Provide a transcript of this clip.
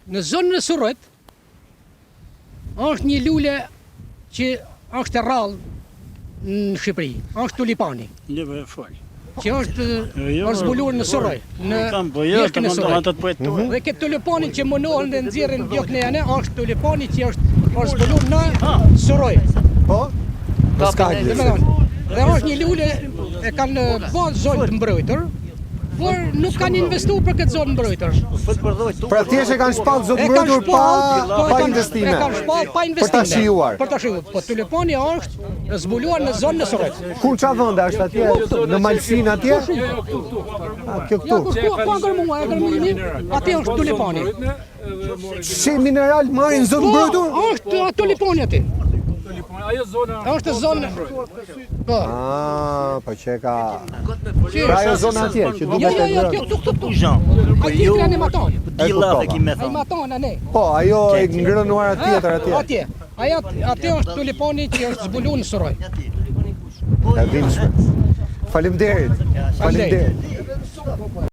Në zonën e Surrojt është një lule që është e rrallë në Shqipëri, është tulipani. Që është zbuluar në Surroj, në mjekën e Surrojt. Dhe këtë tulipanin që munohen dhe nxjerrin mjekën e janë, është tulipani që është zbuluar në Surroj. Po? Dhe është një lule e kanë bërë zonë të mbrojtur, por nuk kanë investuar për këtë zonë mbrojtur. Pra thjesht e kanë shpallë zonë mbrojtur pa investime. E kanë shpallë pa investime. Për ta shijuar. Për ta shijuar. Po tulipani është zbuluar në zonën e Surrojt. Ku qa vënda është atje? Në Malsin atje? Kjo këtu. Ja, ku ngërmua, e ngërmini, atje është tulipani. Që mineral marrin zonë mbrojtur? Po, është tulipani aty. Ajo zona Është zonë. Po. Po që ka. Pra ajo zona atje që duhet të ngrënë. Këtu. Atje kanë maton. Ai maton ne. Po, ajo e ngrënuar tjetër atje. Atje. Atje është tulipani që është zbuluar në Surroj. E dimshme. Faleminderit.